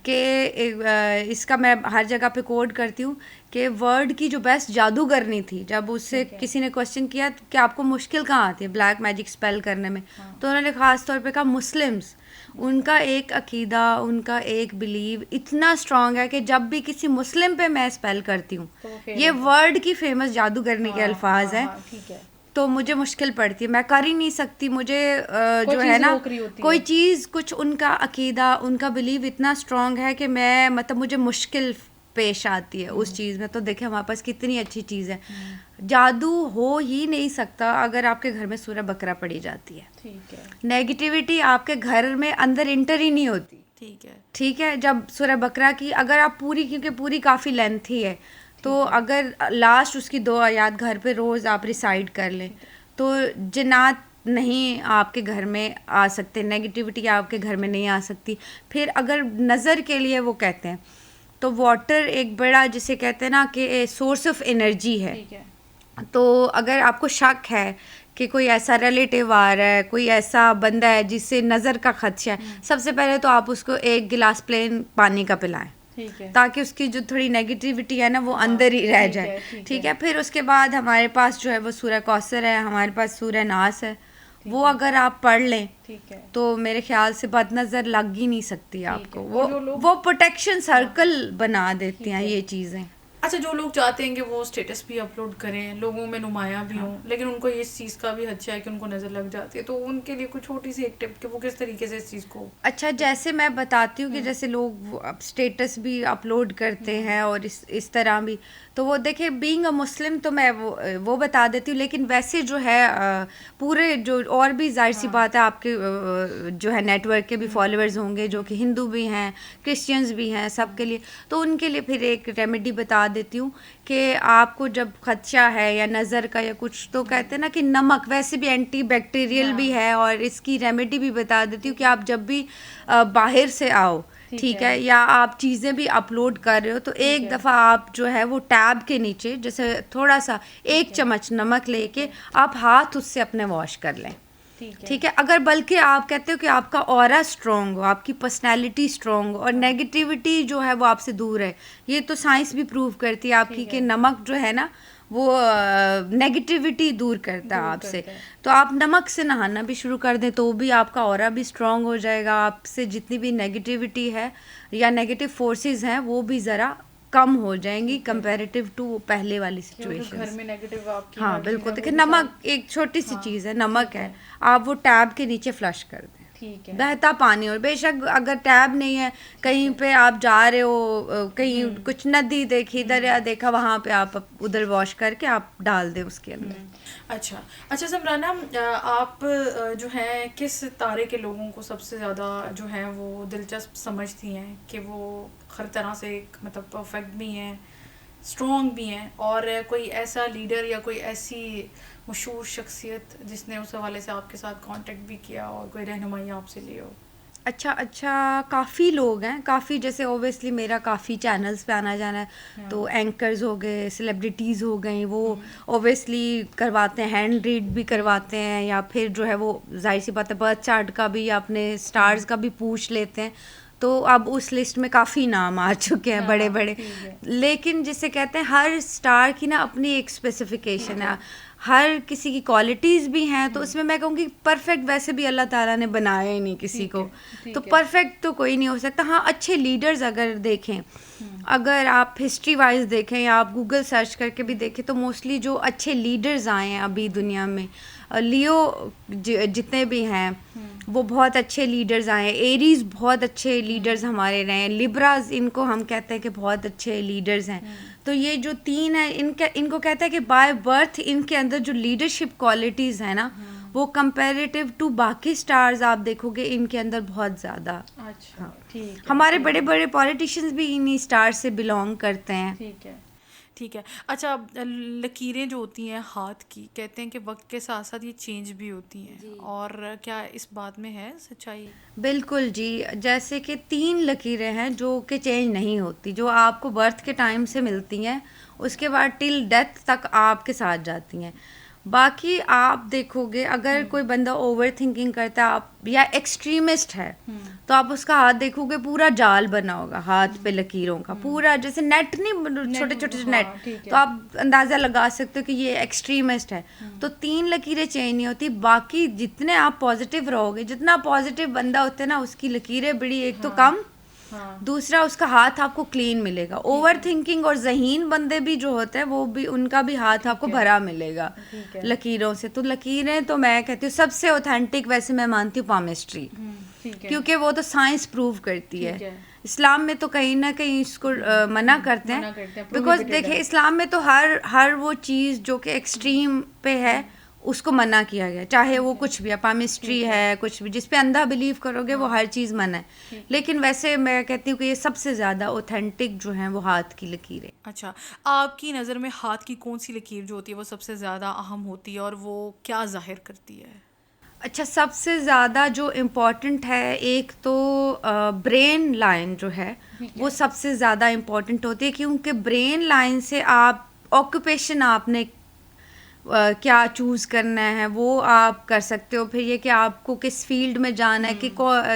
[SPEAKER 1] कि इसका मैं हर जगह पे कोड करती हूँ कि वर्ल्ड की जो बेस्ट जादूगरनी थी, जब उससे किसी ने क्वेश्चन किया कि आपको मुश्किल कहाँ आती है ब्लैक मैजिक स्पेल करने में, तो उन्होंने ख़ास तौर पे कहा मुस्लिम्स, उनका एक अकीदा, उनका एक बिलीव इतना स्ट्रॉन्ग है कि जब भी किसी मुस्लिम पे मैं स्पेल करती हूँ, ये वर्ल्ड की फेमस जादूगरनी के अल्फाज हैं, तो मुझे मुश्किल पड़ती है, मैं कर ही नहीं सकती। मुझे जो है ना कोई चीज़, कुछ उनका अकीदा, उनका बिलीव इतना स्ट्रॉन्ग है कि मैं मतलब मुझे मुश्किल पेश आती है उस चीज़ में। तो देखिए हमारे पास कितनी अच्छी चीज़ है, जादू हो ही नहीं सकता अगर आपके घर में सूरह बकरा पड़ी जाती है। नेगेटिविटी आपके घर में अंदर इंटर ही नहीं होती। ठीक है, जब सूरह बकरा की अगर आप पूरी, क्योंकि पूरी काफ़ी लेंथी है, तो अगर लास्ट उसकी 2 आयत घर पे रोज़ आप रिसाइड कर लें तो जिन्नात नहीं आपके घर में आ सकते, नेगेटिविटी आपके घर में नहीं आ सकती। फिर अगर नज़र के लिए वो कहते हैं तो वाटर एक बड़ा, जिसे कहते हैं ना कि सोर्स ऑफ एनर्जी है, तो अगर आपको शक है कि कोई ऐसा रिलेटिव आ रहा है, कोई ऐसा बंदा है जिससे नज़र का खदशा है, सबसे पहले तो आप उसको एक गिलास प्लेन पानी का पिलाएं,
[SPEAKER 2] ठीक है।
[SPEAKER 1] ताकि उसकी जो थोड़ी नेगेटिविटी है ना वो
[SPEAKER 2] हाँ,
[SPEAKER 1] अंदर ही रह
[SPEAKER 2] ठीक
[SPEAKER 1] जाए।
[SPEAKER 2] है, ठीक
[SPEAKER 1] ठीक
[SPEAKER 2] है।
[SPEAKER 1] है, फिर उसके बाद हमारे पास जो है वो सूरह कौसर है, हमारे पास सूरह नास है, वो अगर आप पढ़ लें
[SPEAKER 2] ठीक है।
[SPEAKER 1] तो मेरे ख्याल से बदनज़र लग ही नहीं सकती
[SPEAKER 2] ठीक
[SPEAKER 1] आपको।
[SPEAKER 2] है।
[SPEAKER 1] वो
[SPEAKER 2] और जो लोग
[SPEAKER 1] वो प्रोटेक्शन सर्कल बना देती
[SPEAKER 2] ठीक
[SPEAKER 1] हैं
[SPEAKER 2] है।
[SPEAKER 1] ये चीज़ें।
[SPEAKER 2] अच्छा, जो लोग चाहते हैं कि वो स्टेटस भी अपलोड करें, लोगों में नुमायाँ भी हों, लेकिन उनको इस चीज़ का भी खदशा है कि उनको नज़र लग जाती है, तो उनके लिए कुछ छोटी सी एक टिप कि वो किस तरीके से इस चीज़ को।
[SPEAKER 1] अच्छा, जैसे मैं बताती हूँ कि जैसे लोग वो अब स्टेटस भी अपलोड करते हैं और इस तरह भी, तो वो देखिए बीइंग अ मुस्लिम तो मैं वो बता देती हूँ, लेकिन वैसे जो है पूरे जो और भी जाहिर सी बात है आपके जो है नेटवर्क के भी फॉलोअर्स होंगे जो कि हिंदू भी हैं, क्रिश्चियंस भी हैं, सबके लिए। तो उनके लिए फिर एक रेमेडी बता देती हूँ कि आपको जब खदशा है या नज़र का या कुछ, तो कहते हैं ना कि नमक वैसे भी एंटी बैक्टीरियल भी है, और इसकी रेमेडी भी बता देती हूँ कि आप जब भी बाहर से आओ, ठीक है, या आप चीज़ें भी अपलोड कर रहे हो, तो एक दफ़ा आप जो है वो टैब के नीचे जैसे थोड़ा सा एक चम्मच नमक लेके आप हाथ उससे अपने वॉश कर लें। ठीक है, अगर बल्कि आप कहते हो कि आपका ऑरा स्ट्रॉन्ग हो, आपकी पर्सनैलिटी स्ट्रॉन्ग हो और नेगेटिविटी जो है वो आपसे दूर है, ये तो साइंस भी प्रूव करती है आपकी कि नमक जो है ना वो नेगेटिविटी दूर करता है आपसे। तो आप नमक से नहाना भी शुरू कर दें तो भी आपका ऑरा भी स्ट्रॉन्ग हो जाएगा, आपसे जितनी भी नेगेटिविटी है या नेगेटिव फोर्सेस हैं वो भी ज़रा कम हो जाएंगी कंपैरेटिव टू पहले वाली सिचुएशन।
[SPEAKER 2] घर में नेगेटिव आपकी
[SPEAKER 1] हाँ
[SPEAKER 2] एनर्जी
[SPEAKER 1] बिल्कुल,
[SPEAKER 2] है
[SPEAKER 1] देखिए
[SPEAKER 2] वो भी
[SPEAKER 1] नमक एक छोटी सी चीज़ है, नमक है, आप वो टैब के नीचे फ्लश कर दें,
[SPEAKER 2] ठीक है।
[SPEAKER 1] बहता पानी। और बेशक अगर टैब नहीं है, कहीं पे आप जा रहे हो, कहीं कुछ नदी देखी, दरिया देखा, वहाँ पे आप उधर वॉश करके आप डाल दें उसके अंदर।
[SPEAKER 2] अच्छा अच्छा समराना, आप जो है किस तारे के लोगों को सबसे ज़्यादा जो है वो दिलचस्प समझती हैं कि वो हर तरह से मतलब परफेक्ट भी हैं, स्ट्रॉन्ग भी हैं, और कोई ऐसा लीडर या कोई ऐसी मशहूर शख्सियत जिसने उस हवाले से आपके साथ कांटेक्ट भी किया और कोई रहनुमाई आपसे ली हो?
[SPEAKER 1] अच्छा, काफ़ी लोग हैं, काफ़ी, जैसे ओबियसली मेरा काफ़ी चैनल्स पे आना जाना है, तो एंकर्स हो गए, सेलिब्रिटीज़ हो गई, वो ओबियसली करवाते हैं, हैंड रीड भी करवाते हैं, या फिर जो है वो जाहिर सी बात है बर्थ चार्ट का भी या अपने स्टार्स का भी पूछ लेते हैं। तो अब उस लिस्ट में काफ़ी नाम आ चुके हैं बड़े बड़े, लेकिन जिसे कहते हैं हर स्टार की ना अपनी एक स्पेसिफिकेशन है, हर किसी की क्वालिटीज़ भी हैं, तो उसमें मैं कहूँगी परफेक्ट वैसे भी अल्लाह ताला ने बनाया ही नहीं किसी को, तो परफेक्ट तो कोई नहीं हो सकता। हाँ, अच्छे लीडर्स अगर देखें, अगर आप हिस्ट्री वाइज देखें या आप गूगल सर्च करके भी देखें, तो मोस्टली जो अच्छे लीडर्स आए हैं अभी दुनिया में, लियो जितने भी हैं वो बहुत अच्छे लीडर्स आए हैं, एरीज बहुत अच्छे लीडर्स हमारे रहे हैं, लिब्राज इनको हम कहते हैं कि बहुत अच्छे लीडर्स हैं। तो ये जो तीन है इनको कहते हैं कि बाय बर्थ इनके अंदर जो लीडरशिप क्वालिटीज़ हैं ना, वो कंपैरेटिव टू बाकी स्टार्स आप देखोगे इनके अंदर बहुत ज़्यादा।
[SPEAKER 2] अच्छा, ठीक है।
[SPEAKER 1] हमारे बड़े बड़े पॉलिटिशियंस भी इन्हीं स्टार से बिलोंग करते हैं।
[SPEAKER 2] ठीक है, ठीक है। अच्छा, लकीरें जो होती हैं हाथ की, कहते हैं कि वक्त के साथ साथ ये चेंज भी होती हैं, और क्या इस बात में है सच्चाई?
[SPEAKER 1] बिल्कुल जी, जैसे कि 3 लकीरें हैं जो कि चेंज नहीं होती, जो आपको बर्थ के टाइम से मिलती हैं, उसके बाद टिल डेथ तक आपके साथ जाती हैं। बाकी आप देखोगे अगर कोई बंदा ओवर थिंकिंग करता है आप या एक्सट्रीमिस्ट है, तो आप उसका हाथ देखोगे पूरा जाल बना होगा हाथ पे लकीरों का, पूरा जैसे नेट नहीं, छोटे छोटे नेट, तो आप अंदाज़ा लगा सकते हो कि ये एक्सट्रीमिस्ट है। तो 3 लकीरें चेंज नहीं होती, बाकी जितने आप पॉजिटिव रहोगे, जितना पॉजिटिव बंदा होता है ना उसकी लकीरें बड़ी एक तो कम, दूसरा उसका हाथ आपको क्लीन मिलेगा। ओवर थिंकिंग और ज़हीन बंदे भी जो होते हैं वो भी, उनका भी हाथ आपको भरा मिलेगा लकीरों से। तो लकीरें तो मैं कहती हूँ सबसे ऑथेंटिक वैसे मैं मानती हूँ पामिस्ट्री, क्योंकि वो तो साइंस प्रूव करती है। इस्लाम में तो कहीं ना कहीं इसको मना करते हैं, बिकॉज देखिए इस्लाम में तो हर वो चीज़ जो कि एक्सट्रीम पे है उसको मना किया गया, चाहे वो कुछ भी है, पामिस्ट्री है, कुछ भी जिस पे अंधा बिलीव करोगे वो हर चीज़ मना है। लेकिन वैसे मैं कहती हूँ कि ये सबसे ज़्यादा ऑथेंटिक जो है वो हाथ की लकीरें।
[SPEAKER 2] अच्छा, आपकी नज़र में हाथ की कौन सी लकीर जो होती है वो सबसे ज़्यादा अहम होती है और वो क्या ज़ाहिर करती है?
[SPEAKER 1] अच्छा, सबसे ज़्यादा जो इम्पोर्टेंट है, एक तो ब्रेन लाइन जो है वो सबसे ज़्यादा इम्पोर्टेंट होती है, क्योंकि ब्रेन लाइन से आप ऑक्यूपेशन आपने क्या चूज़ करना है वो आप कर सकते हो। फिर ये कि आपको किस फील्ड में जाना है, कि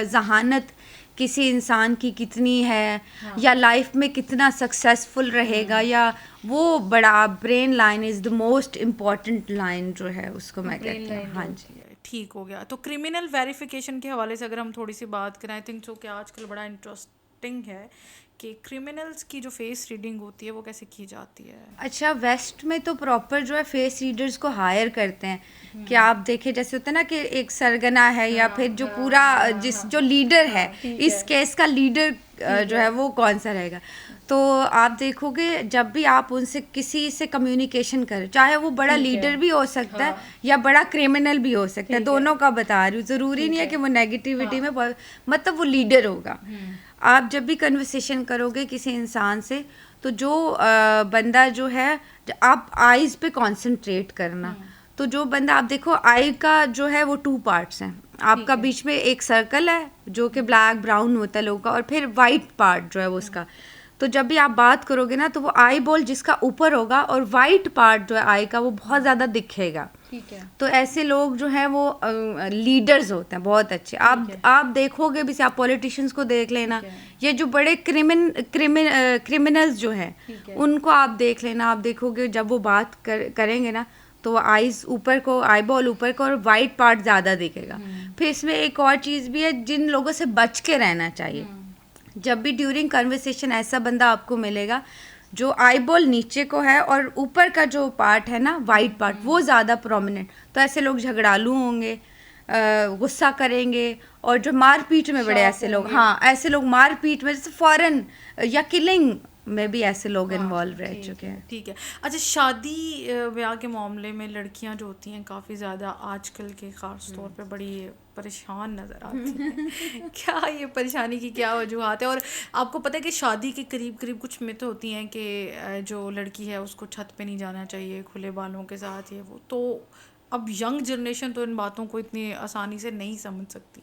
[SPEAKER 1] जहानत किसी इंसान की कितनी है, या लाइफ में कितना सक्सेसफुल रहेगा, या वो बड़ा brain line is the most important line जो है उसको मैं
[SPEAKER 2] ब्रेन
[SPEAKER 1] कहती हूँ।
[SPEAKER 2] लाइन
[SPEAKER 1] हाँ
[SPEAKER 2] जो
[SPEAKER 1] जी।
[SPEAKER 2] होती है, ठीक हो गया। तो क्रिमिनल वेरिफिकेशन के हवाले से अगर हम थोड़ी सी बात करें, आई थिंक सो कि आजकल बड़ा इंटरेस्टिंग है कि क्रिमिनल्स की जो फेस रीडिंग होती है वो कैसे की जाती है।
[SPEAKER 1] अच्छा, वेस्ट में तो प्रॉपर जो है फेस रीडर्स को हायर करते हैं कि आप देखें जैसे होता है ना कि एक सरगना है, या फिर जो पूरा जिस जो लीडर है, इस केस का लीडर जो है वो कौन सा रहेगा। तो आप देखोगे जब भी आप उनसे किसी से कम्युनिकेशन करें, चाहे वो बड़ा लीडर भी हो सकता है या बड़ा क्रिमिनल भी हो सकता है, दोनों का बता रही हूँ, ज़रूरी नहीं है कि वो नेगेटिविटी में मतलब वो लीडर होगा। आप जब भी कन्वर्सेशन करोगे किसी इंसान से, तो जो बंदा जो है, आप आईज पे कंसंट्रेट करना। तो जो बंदा आप देखो, आई का जो है वो 2 पार्ट्स हैं। आपका बीच में एक सर्कल है जो कि ब्लैक ब्राउन होता है लोगों का, और फिर वाइट पार्ट जो है वो उसका। तो जब भी आप बात करोगे ना, तो वो आई बॉल जिसका ऊपर होगा और वाइट पार्ट जो है आई का वो बहुत ज़्यादा दिखेगा।
[SPEAKER 2] ठीक है।
[SPEAKER 1] तो ऐसे लोग जो हैं वो लीडर्स होते हैं बहुत अच्छे। आप देखोगे भी, से आप पॉलिटिशियंस को देख लेना, ये जो बड़े क्रिमिनल्स जो हैं उनको आप देख लेना, आप देखोगे जब वो बात करेंगे ना, तो आईज ऊपर को, आई बॉल ऊपर को, और वाइट पार्ट ज़्यादा दिखेगा। फिर इसमें एक और चीज़ भी है, जिन लोगों से बच के रहना चाहिए। जब भी ड्यूरिंग कन्वर्सेशन ऐसा बंदा आपको मिलेगा जो आई बॉल नीचे को है और ऊपर का जो पार्ट है ना, वाइट पार्ट, वो ज़्यादा प्रोमिनेंट, तो ऐसे लोग झगड़ालू होंगे, गुस्सा करेंगे, और जो मारपीट में बड़े ऐसे लोग, हाँ ऐसे लोग मारपीट में, जैसे फॉरेन या किलिंग में भी ऐसे लोग इन्वॉल्व रह चुके हैं।
[SPEAKER 2] ठीक है। अच्छा, शादी ब्याह के मामले में लड़कियां जो होती हैं काफ़ी ज़्यादा आजकल के ख़ास तौर पे बड़ी परेशान नज़र आती हैं। क्या ये परेशानी की क्या वजूहत है? और आपको पता है कि शादी के करीब करीब कुछ मिथ होती हैं कि जो लड़की है उसको छत पे नहीं जाना चाहिए खुले बालों के साथ, ये वो। तो अब यंग जनरेशन तो इन बातों को इतनी आसानी से नहीं समझ सकती,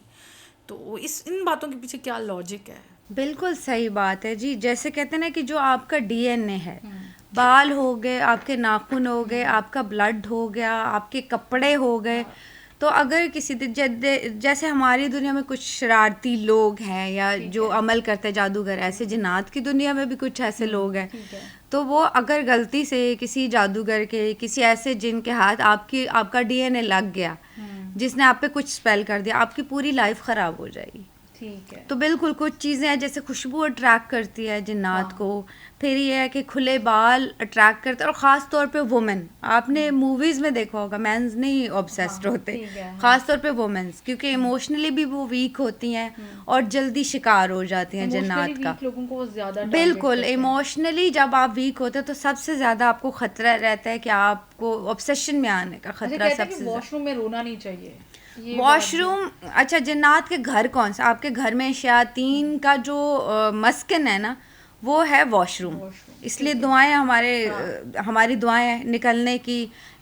[SPEAKER 2] तो इन बातों के पीछे क्या लॉजिक है?
[SPEAKER 1] बिल्कुल सही बात है जी। जैसे कहते हैं ना कि जो आपका डीएनए है, बाल हो गए, आपके नाखून हो गए, आपका ब्लड हो गया, आपके कपड़े हो गए, तो अगर किसी जैसे हमारी दुनिया में कुछ शरारती लोग हैं या जो अमल करते हैं जादूगर, ऐसे जिन्नात की दुनिया में भी कुछ ऐसे लोग हैं। तो वो अगर गलती से किसी जादूगर के, किसी ऐसे जिन के हाथ आपका डीएनए लग गया, जिसने आप पे कुछ स्पेल कर दिया, आपकी पूरी लाइफ ख़राब हो जाएगी।
[SPEAKER 2] ठीक है।
[SPEAKER 1] तो बिल्कुल कुछ चीज़ें हैं, जैसे खुशबू अट्रैक्ट करती है जिन्नात को, फिर ये है कि खुले बाल अट्रैक्ट करते हैं, और ख़ास तौर पे वुमेन, आपने मूवीज़ में देखा होगा, मेंस नहीं ऑब्सेस्ड होते, ख़ास तौर पे वुमेन्स, क्योंकि इमोशनली भी वो वीक होती हैं और जल्दी शिकार हो जाती हैं जिन्नात का।
[SPEAKER 2] लोगों को ज़्यादा
[SPEAKER 1] बिल्कुल, इमोशनली जब आप वीक होते हो तो सबसे ज़्यादा आपको ख़तरा रहता है कि आपको ऑब्सेशन में आने का ख़तरा सबसे।
[SPEAKER 2] वॉशरूम में रोना नहीं चाहिए,
[SPEAKER 1] वॉशरूम, अच्छा जिन्नात के घर कौन सा? आपके घर में शयातीन का जो मस्कन है ना, वो है वॉशरूम। इसलिए दुआएं हमारी दुआएं निकलने की,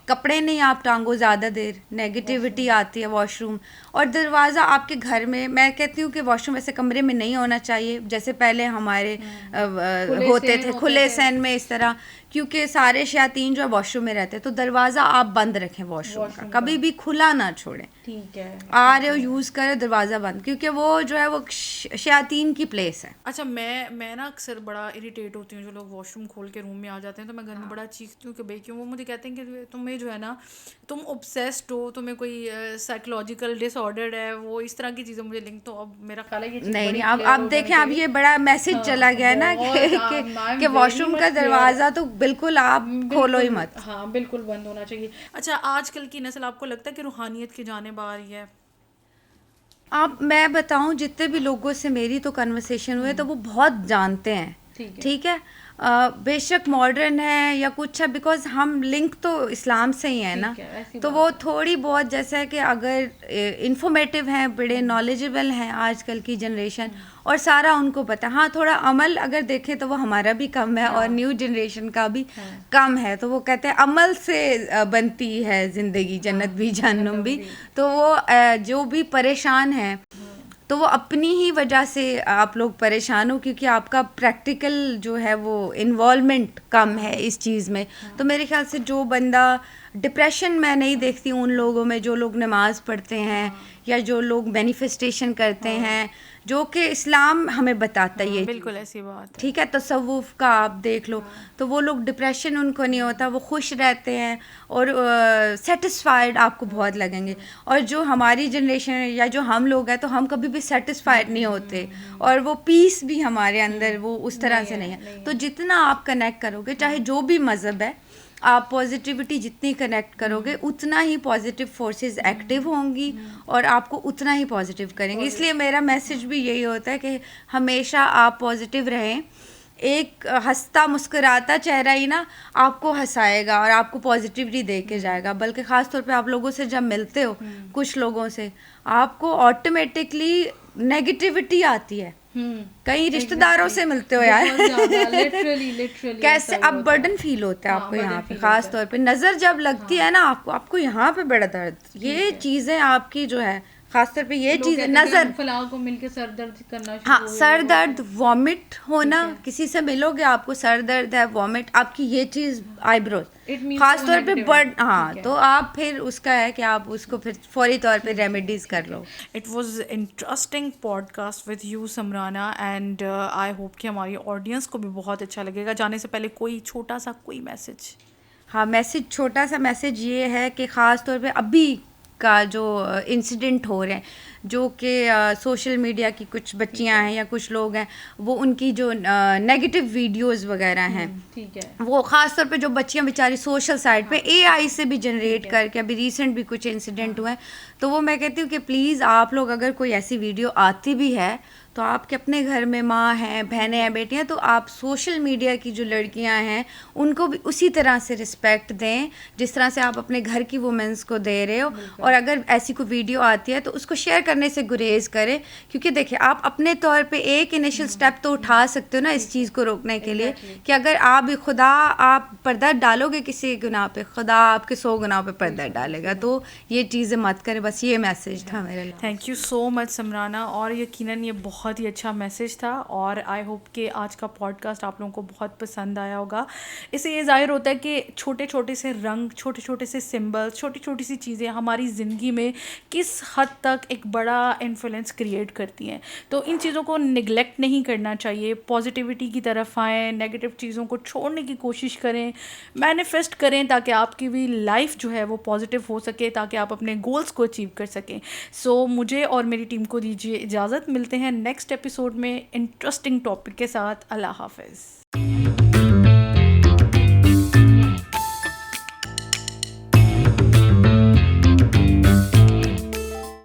[SPEAKER 1] कपड़े नहीं आप टांगो ज़्यादा देर, नेगेटिविटी आती है वॉशरूम। और दरवाज़ा आपके घर में, मैं कहती हूँ कि वॉशरूम ऐसे कमरे में नहीं होना चाहिए जैसे पहले हमारे होते थे खुले सैन में इस तरह, क्योंकि सारे शयातीन जो है वॉशरूम में रहते हैं। तो दरवाज़ा आप बंद रखें वॉशरूम का, कभी भी खुला ना छोड़ें।
[SPEAKER 2] ठीक है।
[SPEAKER 1] आ रहे हो यूज़ करें, दरवाज़ा बंद, क्योंकि वो जो है वो शयातीन की प्लेस है।
[SPEAKER 2] अच्छा, मैं ना अक्सर बड़ा इरिटेट होती हूँ जो लोग वॉशरूम खोल के रूम में आ जाते हैं, तो मैं घर में बड़ा चीखती हूँ कि भाई क्यों। वो मुझे कहते हैं कि तुम्हें जो है ना, तुम ऑब्सेस्ड हो, तुम्हें कोई साइकोलॉजिकल डिसऑर्डर है, वो इस तरह की चीज़ें मुझे लिंक। तो अब मेरा ख्याल है ये चीज़
[SPEAKER 1] नहीं, अब देखें, अब ये बड़ा मैसेज चला गया है ना कि वॉशरूम का दरवाज़ा तो बिल्कुल आप खोलो ही मत।
[SPEAKER 2] हाँ, बिल्कुल बंद होना चाहिए। अच्छा, आजकल की नस्ल आपको लगता है कि रूहानियत की जानिब आ रही है?
[SPEAKER 1] मैं बताऊं, जितने भी लोगों से मेरी तो कन्वर्सेशन हुए, तो वो बहुत जानते हैं। ठीक है, बेशक मॉडर्न है या कुछ है, बिकॉज हम लिंक तो इस्लाम से ही है ना, तो वो थोड़ी बहुत, जैसा है कि अगर इंफॉर्मेटिव हैं, बड़े नॉलेजेबल हैं आजकल की जनरेशन, और सारा उनको पता है। हाँ, थोड़ा अमल अगर देखें तो वो हमारा भी कम है और न्यू जनरेशन का भी कम है। तो वो कहते हैं अमल से बनती है ज़िंदगी, जन्नत भी जहन्नुम भी। तो वो जो भी परेशान है, तो वो अपनी ही वजह से आप लोग परेशान हो, क्योंकि आपका प्रैक्टिकल जो है वो इन्वॉल्वमेंट कम है इस चीज़ में। तो मेरे ख्याल से जो बंदा डिप्रेशन मैं नहीं देखती उन लोगों में जो लोग नमाज़ पढ़ते हैं या जो लोग मैनिफेस्टेशन करते हैं, जो कि इस्लाम हमें बताता है ये
[SPEAKER 2] बिल्कुल ऐसी बात है।
[SPEAKER 1] ठीक है। तसव्वुफ़ का आप देख लो, तो वो लोग डिप्रेशन उनको नहीं होता, वो खुश रहते हैं और सेटिस्फाइड आपको बहुत लगेंगे। और जो हमारी जनरेशन या जो हम लोग हैं, तो हम कभी भी सेटिस्फाइड नहीं होते, और वो पीस भी हमारे अंदर वो उस तरह से नहीं है। तो जितना आप कनेक्ट करोगे, चाहे जो भी मज़हब है, आप पॉजिटिविटी जितनी कनेक्ट करोगे उतना ही पॉजिटिव फोर्सेस एक्टिव होंगी और आपको उतना ही पॉजिटिव करेंगे। इसलिए मेरा मैसेज भी यही होता है कि हमेशा आप पॉजिटिव रहें। एक हंसता मुस्कुराता चेहरा ही ना आपको हंसाएगा और आपको पॉजिटिविटी दे के जाएगा। बल्कि ख़ास तौर पे आप लोगों से जब मिलते हो, कुछ लोगों से आपको ऑटोमेटिकली नेगेटिविटी आती है। कई रिश्तेदारों से मिलते हो यार,
[SPEAKER 3] लिटरली
[SPEAKER 1] कैसे अब बर्डन फील होता है आपको यहाँ पे, खास तौर पे नज़र जब लगती है ना आपको यहाँ पे बड़ा दर्द, ये चीज़ें आपकी जो है खास तौर पे ये चीज़ें नज़र,
[SPEAKER 3] फलाह को मिलके सर दर्द करना शुरू
[SPEAKER 1] हाँ
[SPEAKER 3] हो
[SPEAKER 1] सर दर्द, वॉमिट होना, किसी से मिलोगे आपको सर दर्द है, वॉमिट, आपकी ये चीज़ आईब्रोज
[SPEAKER 3] It means
[SPEAKER 1] खास
[SPEAKER 3] वो
[SPEAKER 1] तौर पे
[SPEAKER 3] negative
[SPEAKER 1] बर्ड,
[SPEAKER 3] है,
[SPEAKER 1] हाँ
[SPEAKER 3] ठीक है।
[SPEAKER 1] तो आप फिर उसका है कि आप उसको फिर फौरी तौर पे रेमेडीज कर लो।
[SPEAKER 2] It was interesting podcast with you Samrana, and I hope कि हमारी ऑडियंस को भी बहुत अच्छा लगेगा। जाने से पहले कोई छोटा सा कोई मैसेज।
[SPEAKER 1] हाँ मैसेज, छोटा सा मैसेज ये है कि ख़ास तौर पे अभी का जो इंसिडेंट हो रहे हैं, जो कि सोशल मीडिया की कुछ बच्चियां हैं या कुछ लोग हैं, वो उनकी जो नेगेटिव वीडियोस वगैरह हैं,
[SPEAKER 3] ठीक है।
[SPEAKER 1] वो ख़ास तौर पे जो बच्चियां बेचारी सोशल साइट पे एआई से भी जनरेट करके, अभी रिसेंट भी कुछ इंसिडेंट हुआ है, तो वो मैं कहती हूँ कि प्लीज़ आप लोग अगर कोई ऐसी वीडियो आती भी है तो आपके अपने घर में माँ हैं, बहनें हैं, बेटियां, तो आप सोशल मीडिया की जो लड़कियां हैं उनको भी उसी तरह से रिस्पेक्ट दें जिस तरह से आप अपने घर की वुमेंस को दे रहे हो। और अगर ऐसी कोई वीडियो आती है तो उसको शेयर करने से गुरेज करें, क्योंकि देखिए आप अपने तौर पे एक इनिशियल स्टेप तो उठा सकते हो ना इस चीज़ को रोकने के लिए, कि अगर आप खुदा आप पर्दा डालोगे किसी गुनाह पे, खुदा आपके 100 गुनाह पे पर्दा डालेगा। तो ये चीज़ें मत करें, बस ये मैसेज था मेरे लिए।
[SPEAKER 2] Thank you so much Samrana, और यकीनन ये बहुत ही अच्छा मैसेज था, और आई होप कि आज का पॉडकास्ट आप लोगों को बहुत पसंद आया होगा। इससे ये ज़ाहिर होता है कि छोटे छोटे से रंग, छोटे छोटे से सिंबल्स, छोटी छोटी सी चीज़ें हमारी ज़िंदगी में किस हद तक एक बड़ा इन्फ्लुएंस क्रिएट करती हैं। तो इन चीज़ों को निगलेक्ट नहीं करना चाहिए, पॉजिटिविटी की तरफ आएँ, नेगेटिव चीज़ों को छोड़ने की कोशिश करें, मैनिफेस्ट करें, ताकि आपकी भी लाइफ जो है वो पॉजिटिव हो सके, ताकि आप अपने गोल्स को अचीव कर सकें। सो मुझे और मेरी टीम को दीजिए इजाज़त, मिलते हैं नेक्स्ट एपिसोड में इंटरेस्टिंग टॉपिक के साथ। अल्लाह हाफ़िज़।